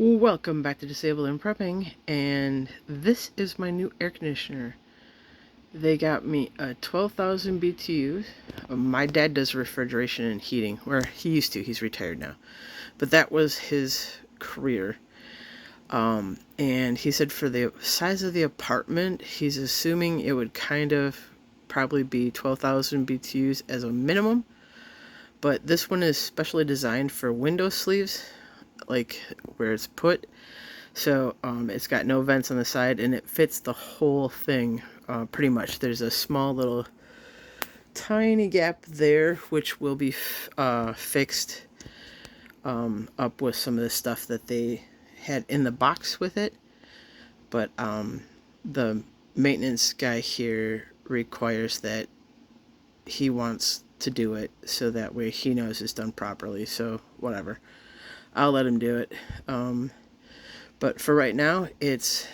Welcome back to Disabled and Prepping, and this is my new air conditioner. They got me a 12,000 BTUs. My dad does refrigeration and heating, or he used to, he's retired now. But that was his career. And he said for the size of the apartment, he's assuming it would kind of probably be 12,000 BTUs as a minimum. But this one is specially designed for window sleeves, like where it's put. So it's got no vents on the side, and it fits the whole thing pretty much. There's a small little tiny gap there, which will be fixed up with some of the stuff that they had in the box with it. But the maintenance guy here requires that he wants to do it so that way he knows it's done properly. So whatever, I'll let him do it. But for right now, it's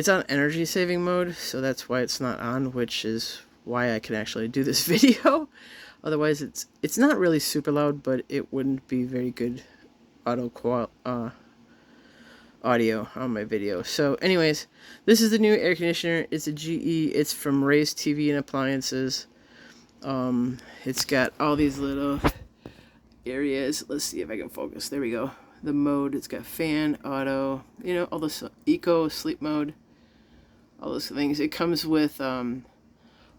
on energy saving mode, so that's why it's not on, which is why I can actually do this video. Otherwise, it's not really super loud, but it wouldn't be very good audio on my video. So anyways, this is the new air conditioner. It's a GE. It's from Ray's TV and Appliances. It's got all these little areas. Let's see if I can focus. There we go. The mode, it's got fan, auto, all this eco, sleep mode, all those things. It comes with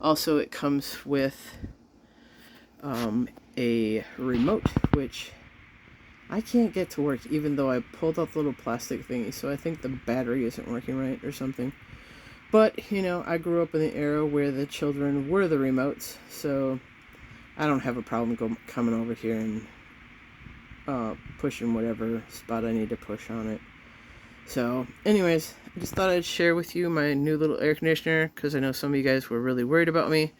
also it comes with a remote, which I can't get to work even though I pulled out the little plastic thingy. So I think the battery isn't working right or something. But I grew up in the era where the children were the remotes, so I don't have a problem coming over here and pushing whatever spot I need to push on it. So anyways, I just thought I'd share with you my new little air conditioner, because I know some of you guys were really worried about me,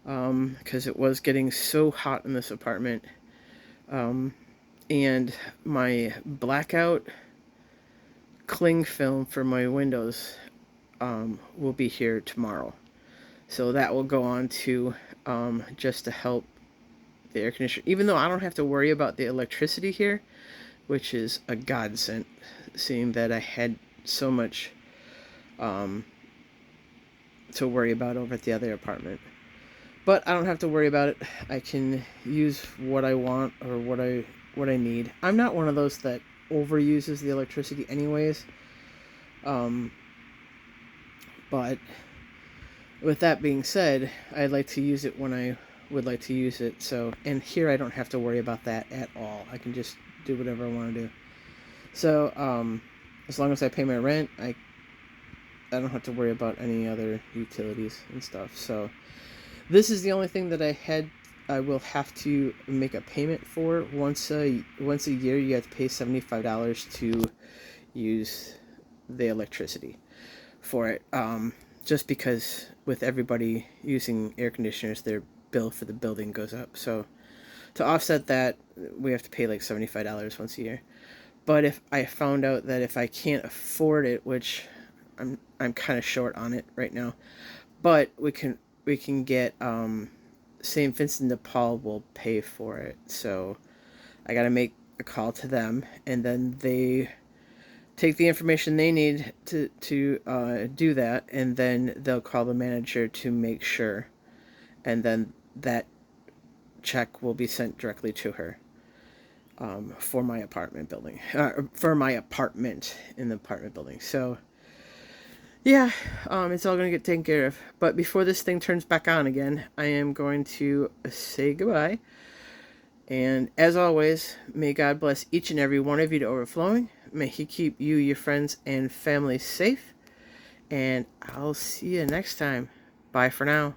because it was getting so hot in this apartment. And my blackout cling film for my windows will be here tomorrow, so that will go on to just to help the air conditioner, even though I don't have to worry about the electricity here, which is a godsend, seeing that I had so much to worry about over at the other apartment. But I don't have to worry about it. I can use what I want or what I need. I'm not one of those that overuses the electricity anyways. But with that being said, I'd like to use it when I would like to use it. So, and here I don't have to worry about that at all. I can just do whatever I want to do. So as long as I pay my rent, I don't have to worry about any other utilities and stuff. So this is the only thing that I will have to make a payment for. Once a year you have to pay $75 to use the electricity for it, just because with everybody using air conditioners, their bill for the building goes up. So to offset that, we have to pay like $75 once a year. But if I found out that if I can't afford it, which I'm kind of short on it right now, but we can get St Vincent DePaul will pay for it. So I got to make a call to them, and then they take the information they need to do that, and then they'll call the manager to make sure, and then that check will be sent directly to her for my apartment building, for my apartment in the apartment building. So yeah, it's all going to get taken care of. But before this thing turns back on again, I am going to say goodbye. And as always, may God bless each and every one of you to overflowing. May He keep you, your friends, and family safe. And I'll see you next time. Bye for now.